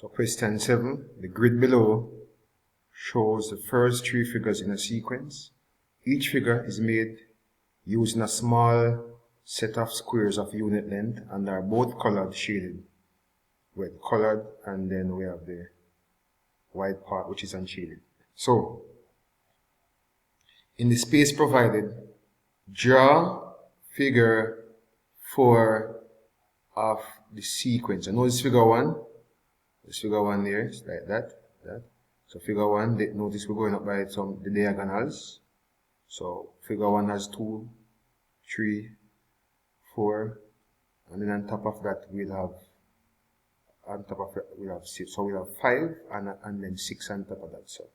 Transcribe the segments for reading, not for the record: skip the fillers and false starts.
So question 7, the grid below shows the first 3 figures in a sequence. Each figure is made using a small set of squares of unit length and are both colored, shaded. With colored, and then we have the white part which is unshaded. So, in the space provided, draw figure 4 of the sequence. I know this figure 1. This figure 1 there, it's like that. So figure 1, notice we're going up by the diagonals. So figure 1 has 2, 3, 4, and then on top of that we'll have 6. So we'll have 5 and then 6 on top of that. So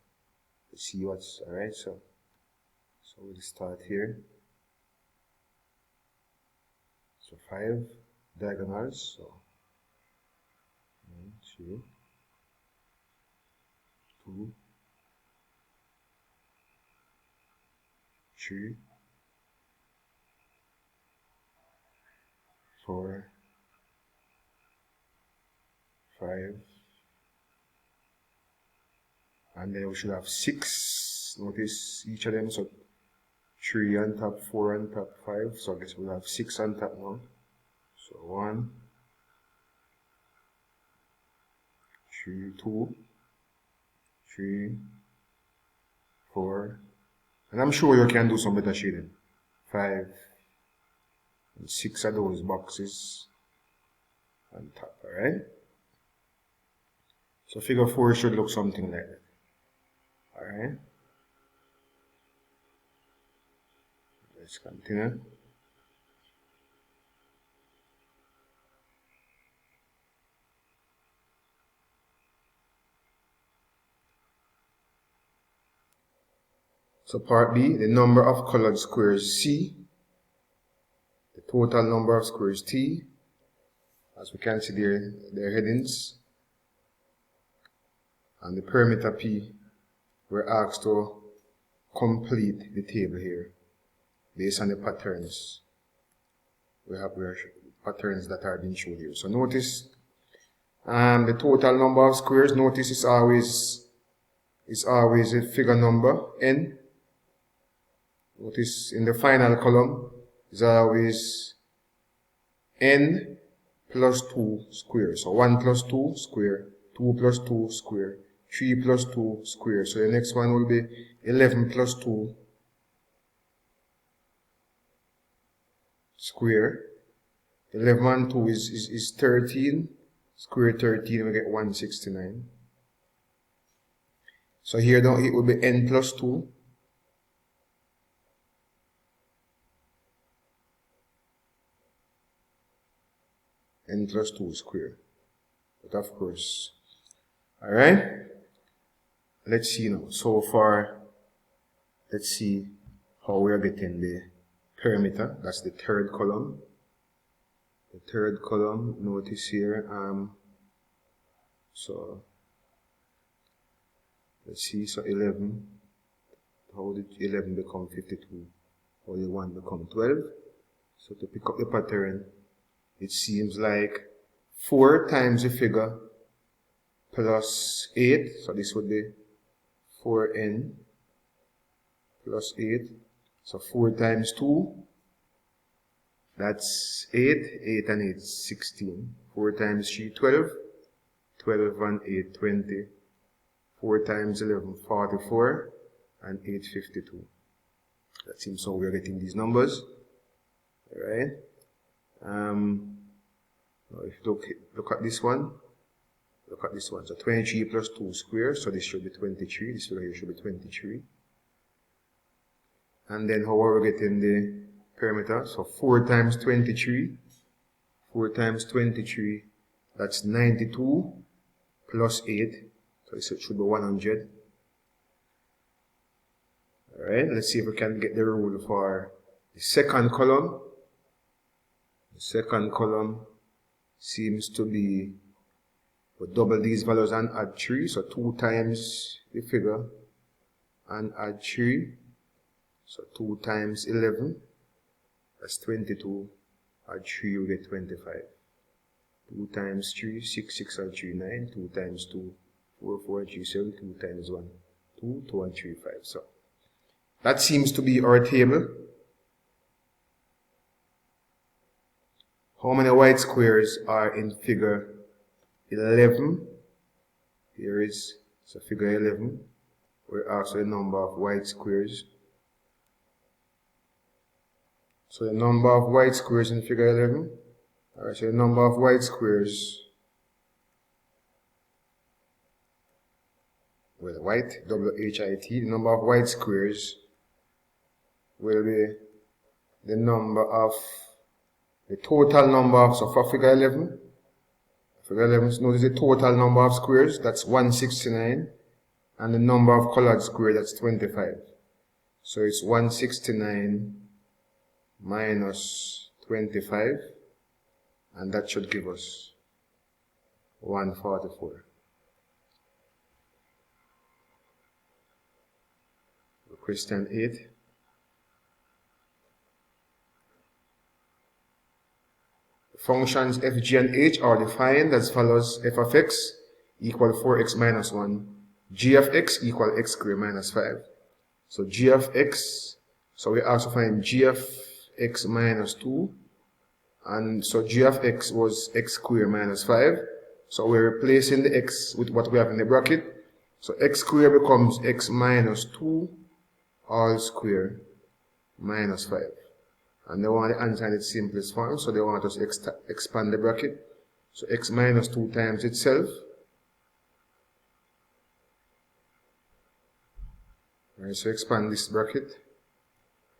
let's see what's alright. So we'll start here. So 5 diagonals. So 1, 2, 2, 3, 4, 5, and then we should have 6. Notice each of them. So 3 on top, 4 on top, 5. So I guess we'll have 6 on top now. So 1, 3, 2, 3, 4, and I'm sure you can do some better shading. 5 and 6 of those boxes on top, alright? So figure 4 should look something like that. Alright? Let's continue. So part B, the number of colored squares C, the total number of squares T, as we can see there, their headings, and the perimeter P. We're asked to complete the table here based on the patterns. We have patterns that are being shown here. So notice the total number of squares, notice it's always a figure number n. Notice in the final column is always n plus 2 square. So 1 plus 2 square, 2 plus 2 square, 3 plus 2 square. So the next one will be 11 plus 2 square. 11 and 2 is 13. Square 13, we get 169. So here it will be n plus 2. N plus 2 square. But of course, alright? Let's see now. So far, let's see how we are getting the perimeter. That's the third column. The third column, notice here, so let's see, so 11, how did 11 become 52? How did 1 become 12? So to pick up the pattern, it seems like 4 times the figure plus 8, so this would be 4n plus 8, so 4 times 2, that's 8, 8 and 8, 16, 4 times 3, 12, 12 and 8, 20, 4 times 11, 44, and 8, 52. That seems how we're getting these numbers, alright? Now if you look at this one, so 23 plus 2 square, so this should be 23, this figure here should be 23. And then how are we getting the perimeter? So 4 times 23, 4 times 23, that's 92 plus 8, so it should be 100. Alright, let's see if we can get the rule for the second column. The second column seems to be, we'll double these values and add 3, so 2 times the figure and add 3, so 2 times 11, that's 22, add 3 you get 25. 2 times 3, 6, 6 and 3, 9, 2 times 2, 4, 4 and 3, 7, 2 times 1, 2, 2 and 3, 5. So that seems to be our table. How many white squares are in figure 11? Here is figure 11. We're asked the number of white squares. So the number of white squares in figure 11. Alright, so the number of white squares, well, white, W-H-I-T, the number of white squares will be the number of, the total number of, so for figure 11, notice the total number of squares, that's 169, and the number of colored squares, that's 25. So it's 169 minus 25, and that should give us 144. Question 8. Functions f, g, and h are defined as follows. F of x equal 4x minus 1. G of x equal x squared minus 5. So g of x, so we also find g of x minus 2. And so g of x was x squared minus 5. So we're replacing the x with what we have in the bracket. So x squared becomes x minus 2 all squared minus 5. And they want the answer in its simplest form, so they want us to expand the bracket. So x minus 2 times itself. Alright, so expand this bracket.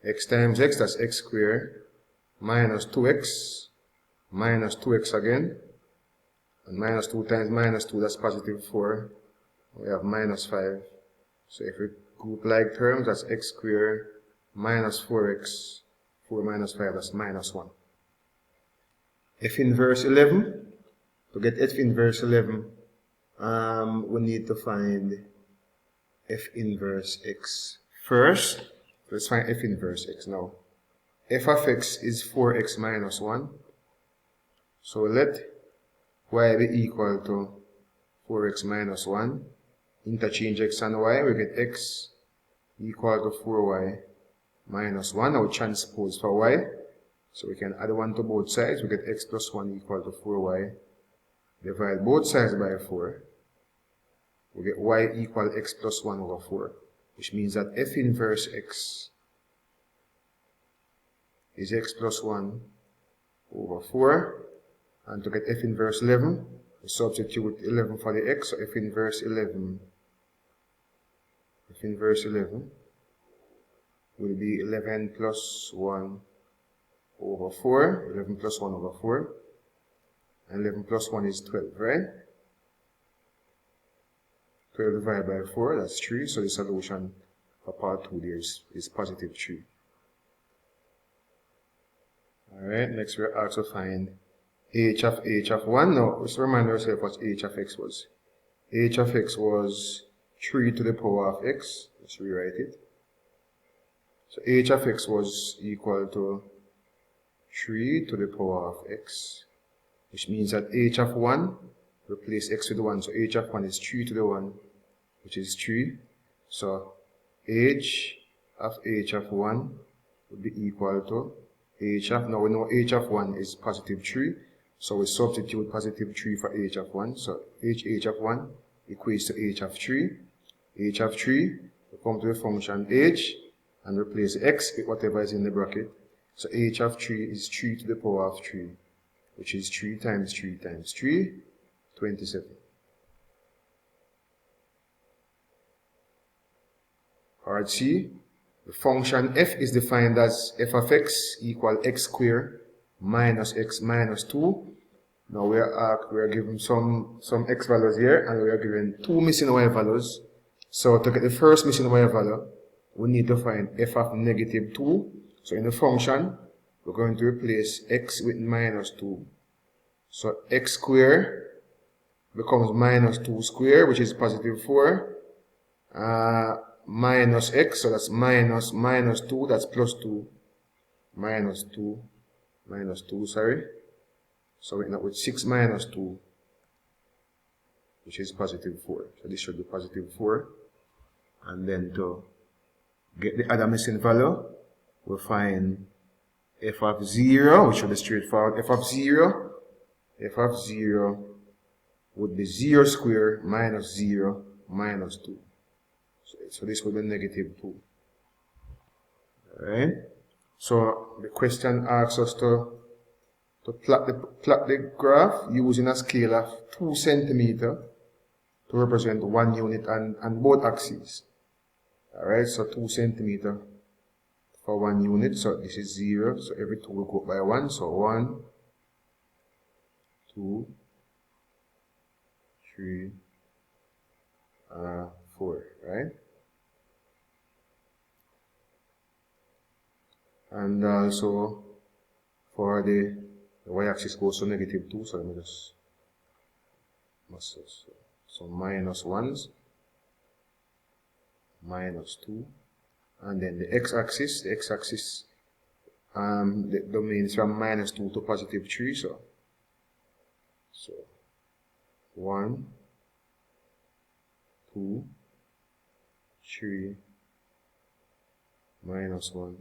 X times x, that's x squared, minus 2x, minus 2x again. And minus 2 times minus 2, that's positive 4. We have minus 5. So if we group like terms, that's x squared minus 4x. 4 minus 5, that's minus 1. F inverse 11. To get F inverse 11, we need to find F inverse x first. Let's find F inverse x now. F of x is 4x minus 1. So let y be equal to 4x minus 1. Interchange x and y, we get x equal to 4y minus 1. Now we transpose for y. So we can add 1 to both sides. We get x plus 1 equal to 4y. Divide both sides by 4. We get y equal x plus 1 over 4. Which means that f inverse x is x plus 1 over 4. And to get f inverse 11, we substitute 11 for the x. So f inverse 11 will be 11 plus 1 over 4. 11 plus 1 over 4. And 11 plus 1 is 12, right? 12 divided by 4, that's 3. So the solution for part 2 there is positive 3. Alright, next we're asked to find h of 1. Now, let's remind ourselves what h of x was. H of x was 3 to the power of x. Let's rewrite it. So h of x was equal to 3 to the power of x, which means that h of 1, replace x with 1. So h of 1 is 3 to the 1, which is 3. So h of 1 would be equal to h of, now we know h of 1 is positive 3. So we substitute positive 3 for h of 1. So h of 1 equates to h of 3. H of 3, we come to the function h and replace x with whatever is in the bracket. So h of 3 is 3 to the power of 3, which is 3 times 3 times 3, 27. Part C, the function f is defined as f of x equal x squared minus x minus 2. Now we are given some x values here, and we are given 2 missing y values. So to get the first missing y value, we need to find f of negative 2. So in the function, we're going to replace x with minus 2. So x squared becomes minus 2 squared, which is positive 4. Minus x, so that's minus 2, that's plus 2. Minus 2, sorry. So we end up with 6 minus 2, which is positive 4. So this should be positive 4. And then to get the other missing value, we'll find f of 0, which should be straightforward. F of 0 would be 0 squared minus 0 minus 2. So this would be negative 2. Alright? So the question asks us to plot the graph using a scale of 2 centimeters to represent 1 unit on both axes. Alright, so 2 centimeters for 1 unit. So this is 0. So every 2 will go by 1. So 1, 2, 3, 4, right? And also for the y-axis goes to negative 2, so let me just so minus 1s, minus 2, and then the x-axis, the domain is from minus 2 to positive 3, so 1, 2, 3, minus 1.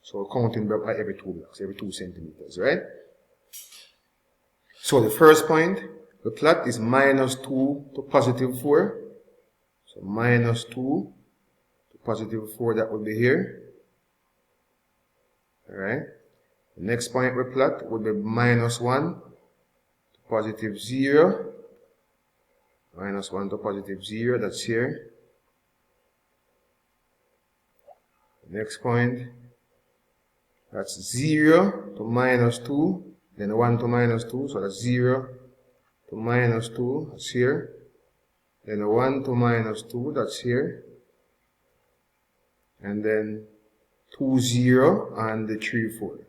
So counting by every 2 blocks, every 2 centimeters, right? So the first point, the plot is minus 2 to positive 4. So minus 2 to positive 4, that would be here. Alright. The next point we plot would be minus 1 to positive 0. Minus 1 to positive 0, that's here. The next point, that's 0 to minus 2, then 1 to minus 2, so that's 0 to minus 2, that's here. Then 1 to minus 2, that's here. And then 2, 0, and the 3, 4.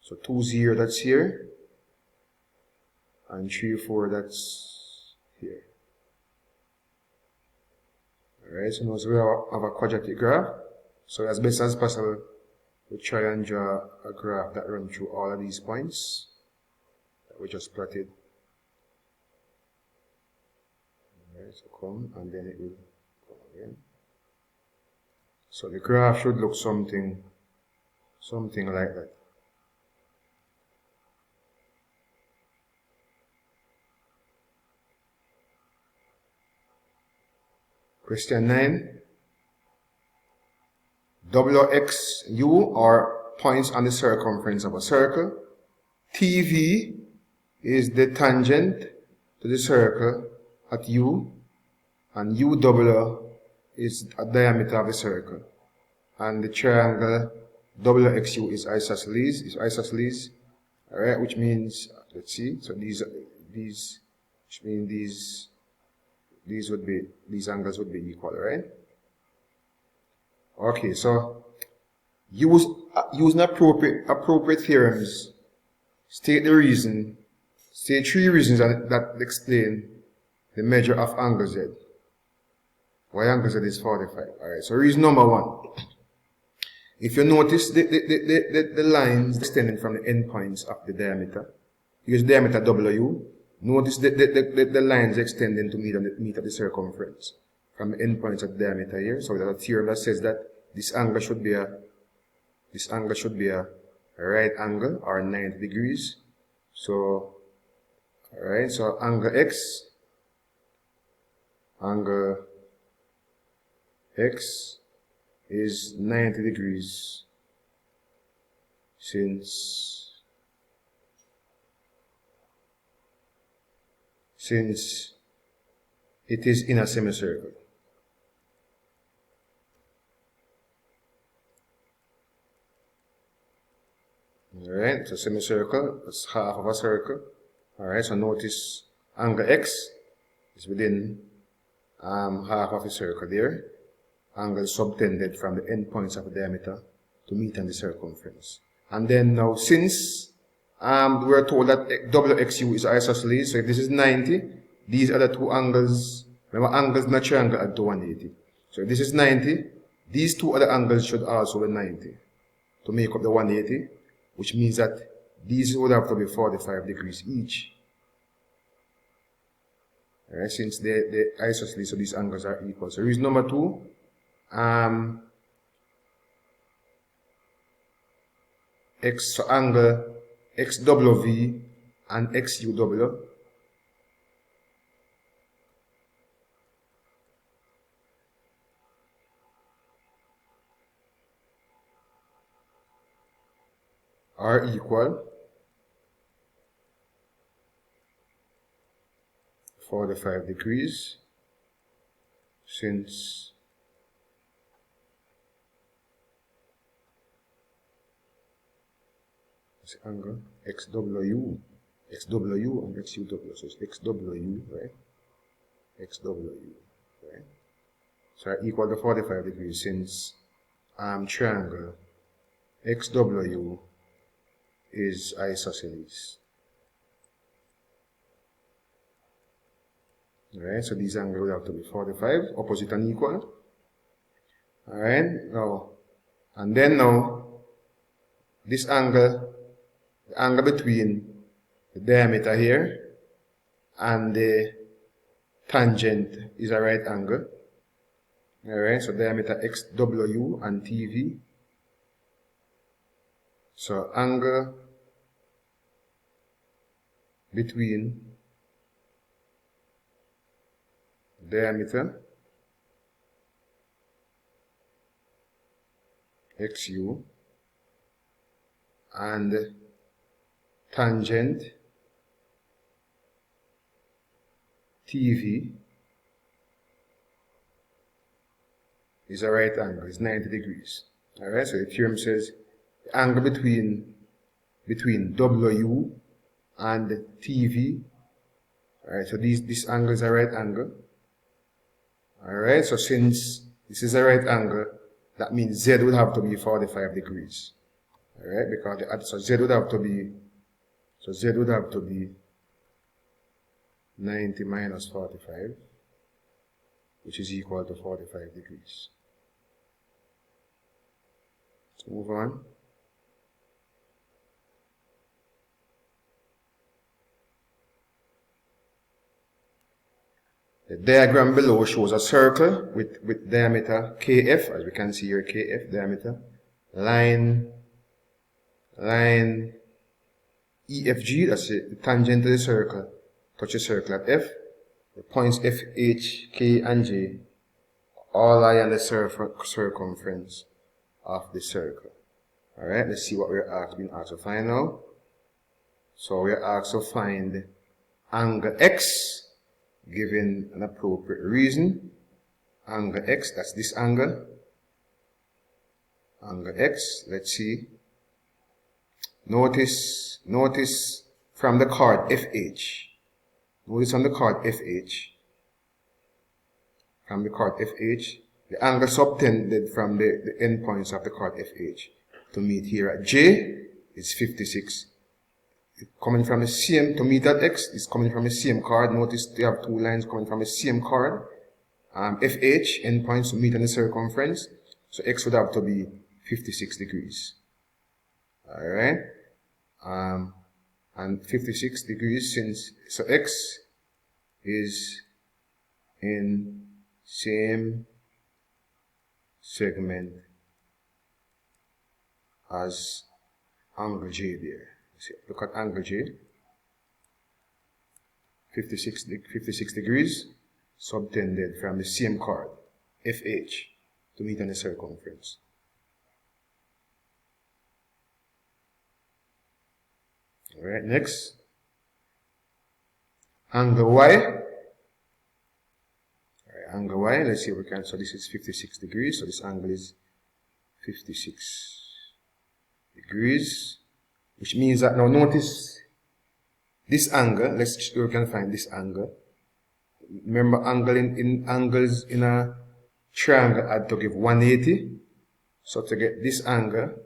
So 2, 0, that's here. And 3, 4, that's here. Alright, so now we have a quadratic graph. So as best as possible, we try and draw a graph that runs through all of these points that we just plotted. Alright, so come, and then it will come again. So the graph should look something like that. Question 9. WXU are points on the circumference of a circle. TV is the tangent to the circle at U, and UW is a diameter of the circle. And the triangle WXU is isosceles. Alright, which means, let's see, so these angles would be equal, right? Okay, so using appropriate theorems, state 3 reasons that explain the measure of angle Z. Y angle Z is 45. Alright, so reason number 1. If you notice the lines extending from the endpoints of the diameter, use diameter W, notice the lines extending to meet the circumference from the endpoints of the diameter here. So there's a theorem that says that this angle should be a right angle or 90 degrees. So alright, so angle X is 90 degrees since it is in a semicircle. Alright, so semicircle, that's half of a circle. Alright, so notice angle X is within half of a circle there. Angle subtended from the endpoints of the diameter to meet on the circumference. And then now, since we're told that WXU is isosceles, so if this is 90, these are the two angles. Remember, angles in a triangle add to 180. So if this is 90, these two other angles should also be 90 to make up the 180, which means that these would have to be 45 degrees each. Alright, since they isosceles, so these angles are equal. So reason number 2, so angle XWV and XUW are equal 45 degrees, since this angle XW and XUW, so it's XW, right? XW, right? So are equal to 45 degrees, since triangle XW is isosceles. Alright, so these angles would have to be 45, opposite and equal. Alright, now, and then now, this angle, the angle between the diameter here and the tangent is a right angle. Alright, so diameter XW and TV. So angle between diameter XU and tangent TV is a right angle, it's 90 degrees. Alright, so the theorem says the angle between W and TV. Alright, so this angle is a right angle. Alright, so since this is a right angle, that means Z would have to be 45 degrees. Alright, because so Z would have to be 90 minus 45, which is equal to 45 degrees. Let's move on. The diagram below shows a circle with diameter KF, as we can see here, KF diameter, line EFG, that's the tangent to the circle, touch the circle at F. The points F, H, K, and J all lie on the circumference of the circle. Alright, let's see what we're being asked to find now. So we're asked to find angle X given an appropriate reason. Angle X, that's this angle. Angle X, let's see. Notice from the chord FH. Notice on the chord FH. From the chord FH, the angle subtended from the endpoints of the chord FH to meet here at J is 56. Coming from the same, to meet at X, is coming from the same chord. Notice they have two lines coming from the same chord. FH, endpoints to meet on the circumference. So X would have to be 56 degrees. Alright. And 56 degrees, so X is in same segment as angle J there. See, look at angle J, 56 degrees, subtended from the same chord, FH, to meet on the circumference. Alright, next, angle Y. Alright, angle Y, let's see if we can, so this is 56 degrees, so this angle is 56 degrees. Which means that now notice this angle, let's see if we can find this angle. Remember, angle in angles in a triangle had to give 180. So to get this angle,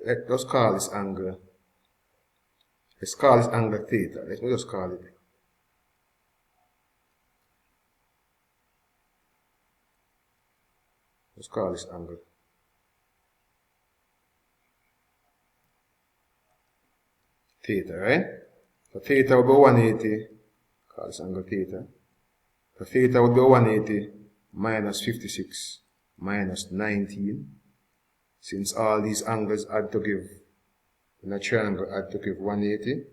let's call this angle. Let's call this angle theta. Let me just call it. Let's call this angle. theta, right? So theta would be 180, call this angle theta. So theta would be 180 minus 56 minus 19. Since all these angles add to give, in a triangle add to give 180.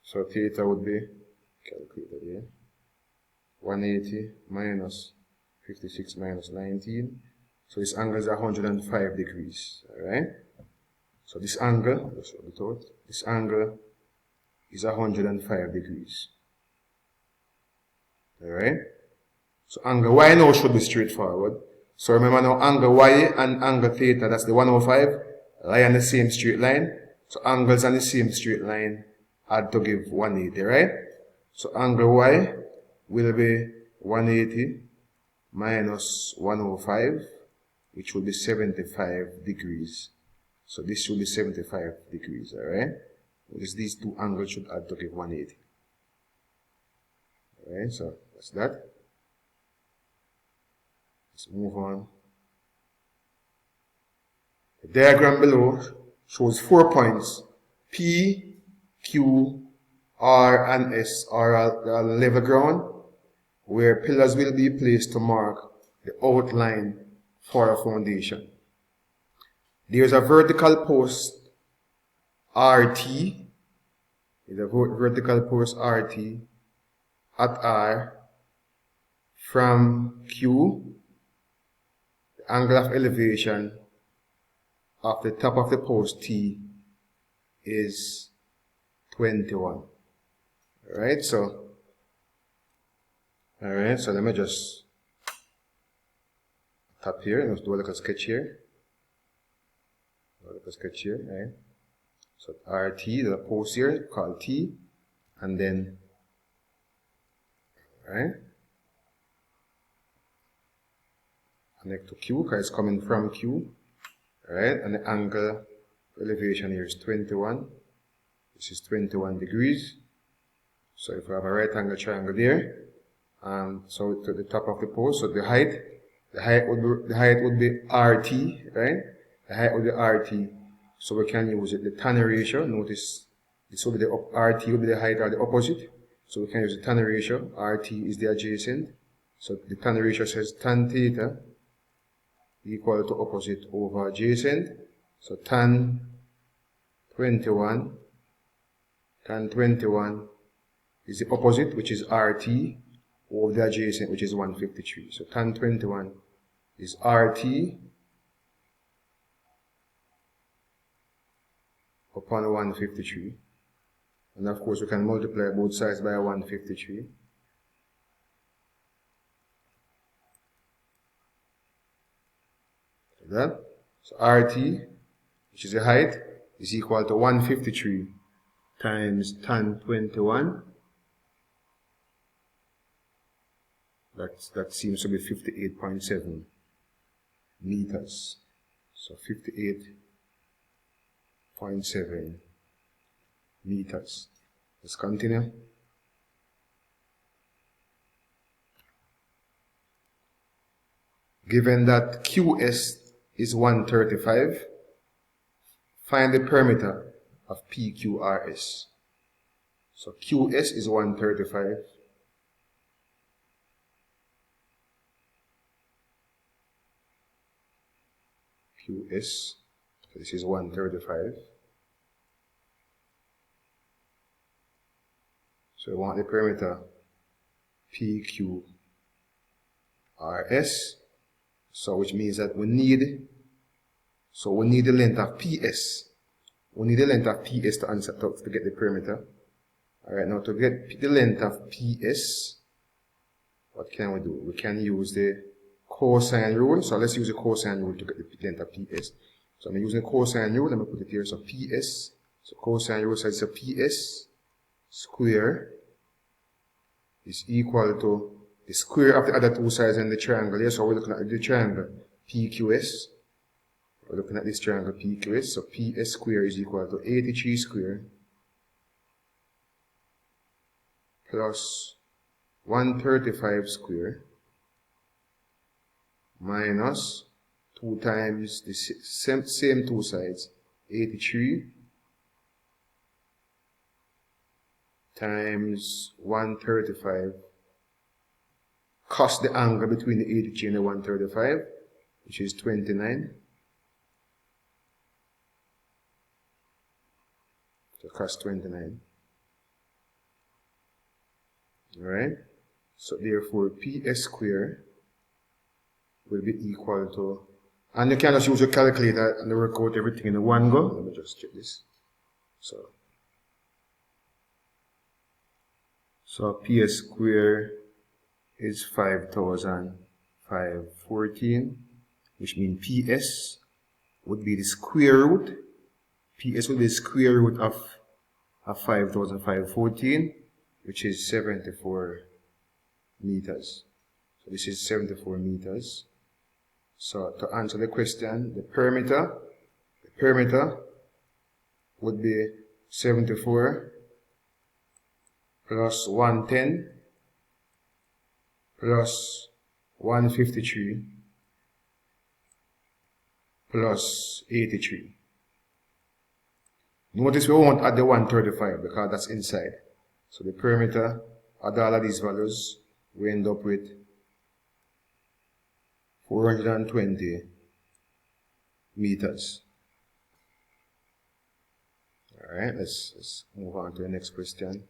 So theta would be, calculated here, 180 minus 56 minus 19. So this angle is 105 degrees, alright? So this angle, let's rub it out, this angle is 105 degrees. Alright? So angle Y now should be straightforward. So remember now, angle Y and angle theta, that's the 105, lie on the same straight line. So angles on the same straight line add to give 180, right? So angle Y will be 180 minus 105, which will be 75 degrees. So this should be 75 degrees, alright? Because these two angles should add to give 180. Alright, so that's that. Let's move on. The diagram below shows 4 points. P, Q, R, and S are on level ground, where pillars will be placed to mark the outline for a foundation. There is a vertical post RT, at R from Q. The angle of elevation of the top of the post T is 21. Alright, so let me just tap here. Let's do a little sketch here. Right? So RT, the post here, called T, and then, right? Connect to Q, because it's coming from Q, right? And the angle elevation here is 21. This is 21 degrees. So if we have a right angle triangle there, so to the top of the post, so the height would be RT, right? The height would be RT, so we can use it. The tan ratio, notice this will be the RT will be the height or the opposite, so we can use the tan ratio. RT is the adjacent, so the tan ratio says tan theta equal to opposite over adjacent. So tan 21 is the opposite, which is RT, over the adjacent, which is 153. So tan 21 is RT upon 153. And of course we can multiply both sides by 153. Like that. So RT, which is the height, is equal to 153 times tan 21. That seems to be 58.7 meters. So 58.7 meters. Let's continue. Given that QS is 135, find the perimeter of PQRS. So QS is 135. QS, so this is 135. So we want the perimeter PQRS. So which means that we need the length of PS. We need the length of PS to get the perimeter. Alright, now to get the length of PS, what can we do? We can use the cosine rule. So let's use the cosine rule to get the length of PS. So I'm using the cosine rule. Let me put it here. So PS. So cosine rule says PS square is equal to the square of the other two sides in the triangle. Here, so we're looking at the triangle PQS. We're looking at this triangle PQS. So PS square is equal to 83 square plus 135 square minus 2 times the same two sides, 83 times 135 cos the angle between the 83 and the 135, which is 29. So cos 29. Alright? So therefore PS square will be equal to, and you can just use your calculator and work out everything in one go. Let me just check this. So PS square is 5,514, which means PS would be the square root. PS would be the square root of 5,514, which is 74 meters. So this is 74 meters. So to answer the question, the perimeter would be 74 plus 110 plus 153 plus 83. Notice we won't add the 135 because that's inside. So the perimeter, add all of these values, we end up with 420 meters. Alright, let's move on to the next question.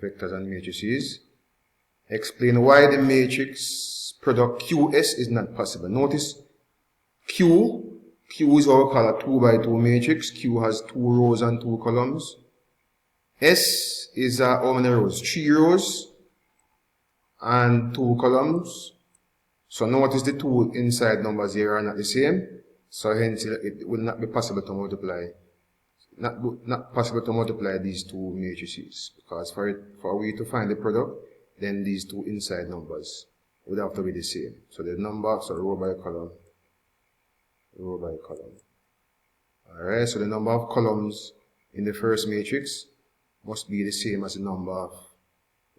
Vectors and matrices. Explain why the matrix product QS is not possible. Notice Q is what we call a 2 by 2 matrix. Q has 2 rows and 2 columns. S is how many rows? 3 rows and 2 columns. So notice the two inside numbers here are not the same. So hence it will not be possible to multiply. Not possible to multiply these two matrices, because for we to find the product, then these two inside numbers would have to be the same. So the number, so row by column. Alright, so the number of columns in the first matrix must be the same as the number of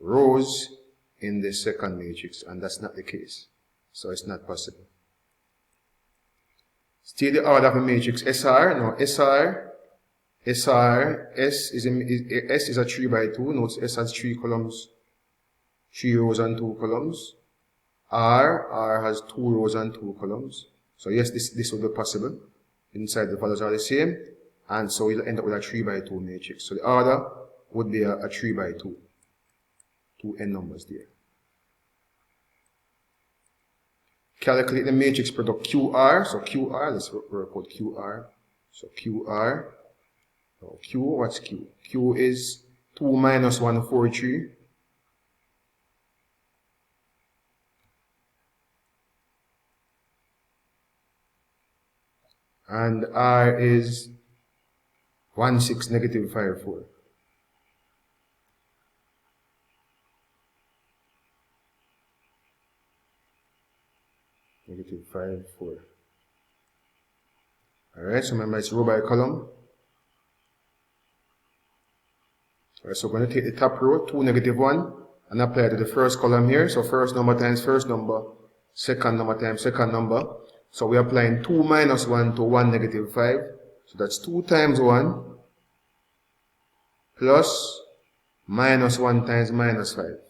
rows in the second matrix, and that's not the case. So it's not possible. State the order of a matrix SR. Now S is a 3 by 2. Notice S has 3 columns, 3 rows and 2 columns. R has 2 rows and 2 columns. So yes, this will be possible. Inside the values are the same, and so we'll end up with a 3 by 2 matrix. So the order would be a 3 by 2. 2 n numbers there. Calculate the matrix product QR. So QR, let's work out QR. So QR. So Q, what's Q? Q is 2 minus 143. And R is 16 negative 54. Negative 54. Alright, so remember it's row by column. Alright, so we're going to take the top row, 2 negative 1, and apply it to the first column here. So first number times first number, second number times second number. So we're applying 2 minus 1 to 1 negative 5. So that's 2 times 1 plus minus 1 times minus 5.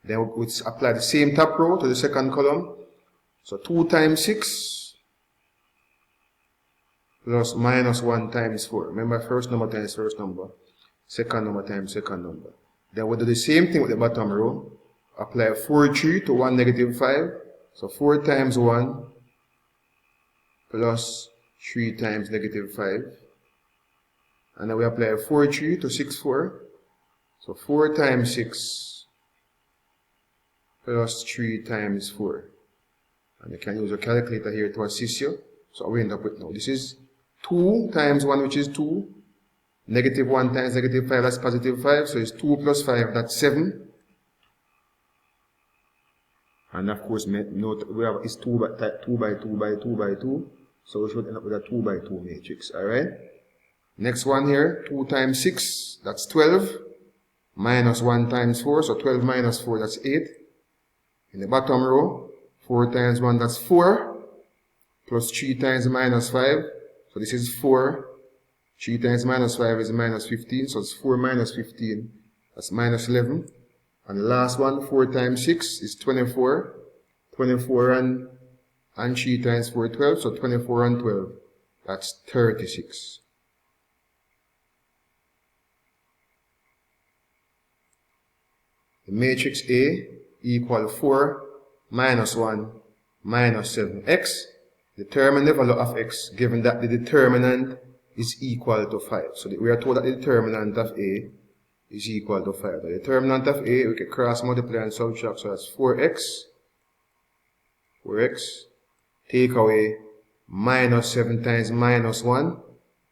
Then we apply the same top row to the second column. So 2 times 6 plus minus 1 times 4. Remember, first number times first number, second number times second number. Then we'll do the same thing with the bottom row. Apply 4 to 1 negative 5. So 4 times 1 plus 3 times negative 5. And then we apply 4 to 6 4. So 4 times 6 plus 3 times 4. And you can use a calculator here to assist you. So we end up with now, this is 2 times 1, which is 2. Negative 1 times negative 5, that's positive 5. So it's 2 plus 5, that's 7. And of course, note we have is 2 by 2 by 2 by 2 by 2. So we should end up with a 2 by 2 matrix. Alright. Next one here, 2 times 6, that's 12. Minus 1 times 4, so 12 minus 4, that's 8. In the bottom row, 4 times 1, that's 4. plus 3 times minus 5. So this is 4. 3 times minus 5 is minus 15. So it's 4 minus 15. That's minus 11. And the last one, 4 times 6 is 24. 24 and 3 times 4, 12. So 24 and 12. That's 36. The matrix A equal 4 minus 1 minus 7x. Determine the value of x given that the determinant is equal to 5. So we are told that the determinant of A is equal to 5. The determinant of A, we can cross multiply and subtract, so that's 4x. 4x. Take away minus 7 times minus 1,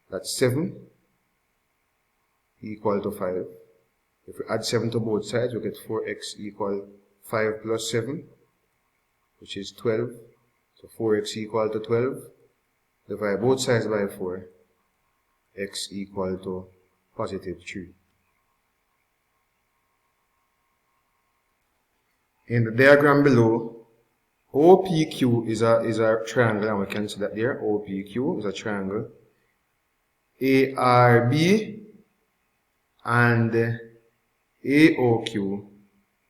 that's 7, equal to 5. If we add 7 to both sides, we get 4x equal 5 plus 7, which is 12. So 4x equal to 12. Divide both sides by 4. X equal to positive 3. In the diagram below, OPQ is a triangle, and we can see that there. OPQ is a triangle. ARB and AOQ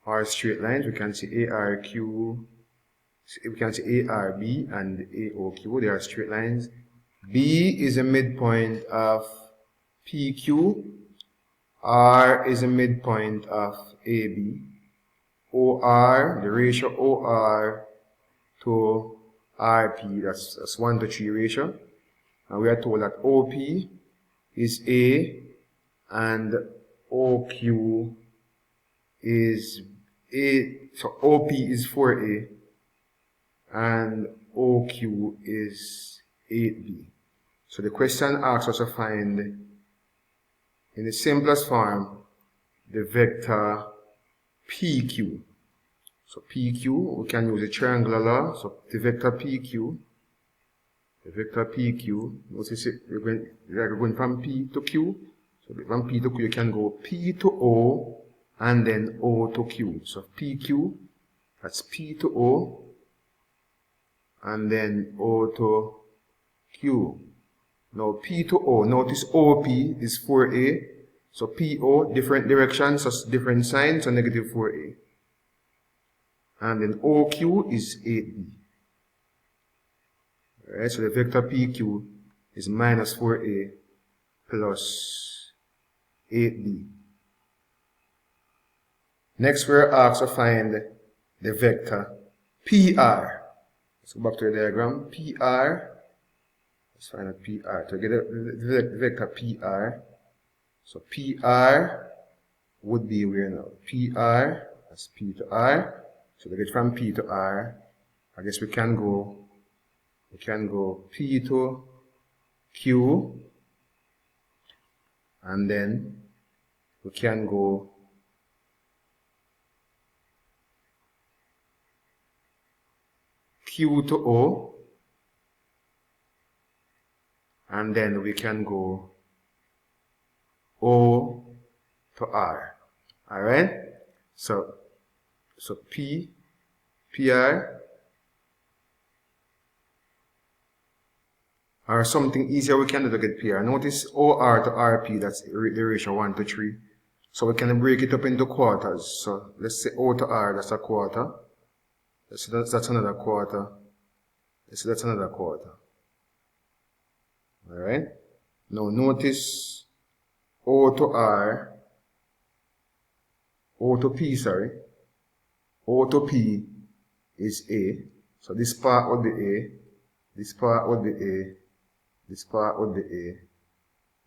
are straight lines. We can see ARQ, we can see ARB and AOQ, they are straight lines. B is a midpoint of PQ. R is a midpoint of AB. OR, the ratio OR to RP, that's 1 to 3 ratio. And we are told that OP is A and OQ is A, so OP is 4A and OQ is 8B. So the question asks us to find, in the simplest form, the vector PQ. So PQ, we can use a triangular law. So the vector PQ, notice it, we're going from P to Q. So from P to Q, you can go P to O and then O to Q. So PQ, that's P to O and then O to Q. Now P to O, notice OP is 4A. So PO, different directions, so different signs, so negative 4A. And then OQ is 8B. Alright, so the vector PQ is minus 4A plus 8B. Next, we're asked to find the vector PR. Let's go back to the diagram. PR. Let's find a PR. To get the vector PR. So PR would be where now? PR, that's P to R. So to get from P to R, I guess we can go P to Q, and then we can go Q to O, and then we can go O to R. Alright? So PR, or something easier we can do to get PR. Notice OR to RP, that's the ratio 1 to 3. So we can break it up into quarters. So let's say O to R, that's a quarter. That's another quarter. Let's say that's another quarter. Alright? Now notice O to R, O to P, sorry. O to P is A. So this part would be A. This part would be A. This part would be A.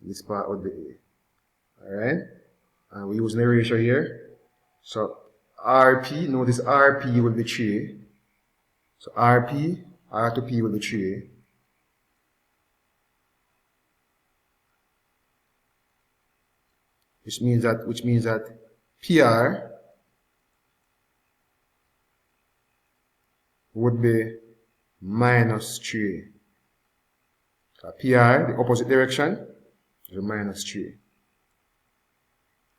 This part would be A. Alright? And we use the ratio here. So RP, notice RP will be 3. So RP, R to P will be 3. Which means that PR would be minus 3. So PR, the opposite direction, is minus 3.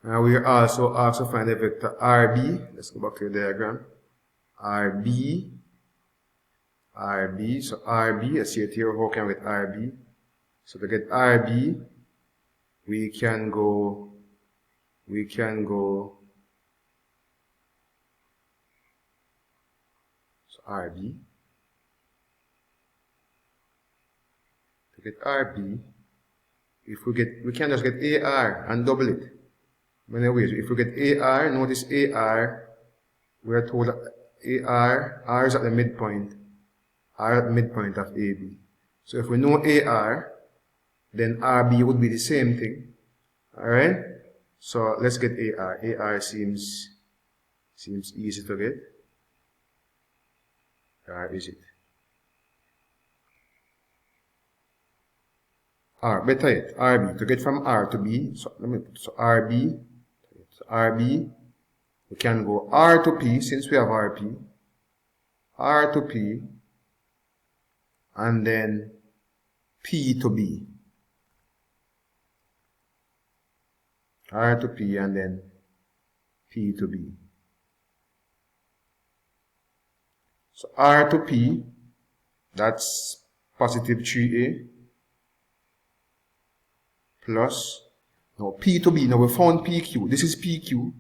Now we are also asked to find the vector RB. Let's go back to the diagram. RB RB. So RB, let's see it here. How can we get RB? So to get RB, we can go, so RB. To get RB, we can just get AR and double it. Anyways, if we get AR, notice AR, we're told that R is at the midpoint. R at the midpoint of AB. So if we know AR, then RB would be the same thing. Alright? So let's get AR. AR seems easy to get. R is it? R, better yet, RB. To get from R to B, so RB, we can go R to P, since we have RP, R to P, and then P to B. R to P and then P to B. So R to P, that's positive 3A, plus, now P to B, now we found PQ, this is PQ,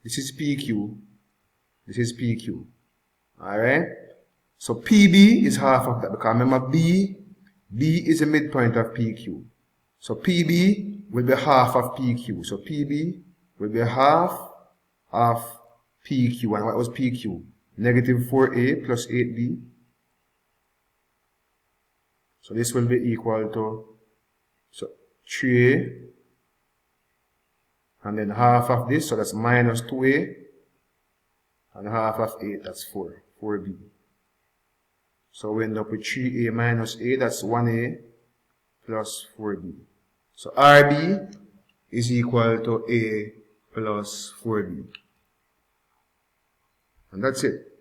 this is PQ, this is PQ, alright? So PB is half of that, because remember B is the midpoint of PQ. So PB will be half of PQ. So PB will be half of PQ. And what was PQ? Negative 4A plus 8B. So this will be equal to, so 3A, and then half of this, so that's minus 2A, and half of 8, that's 4B. So we end up with 3A minus A, that's 1A plus 4B. So RB is equal to A plus 4B. And that's it.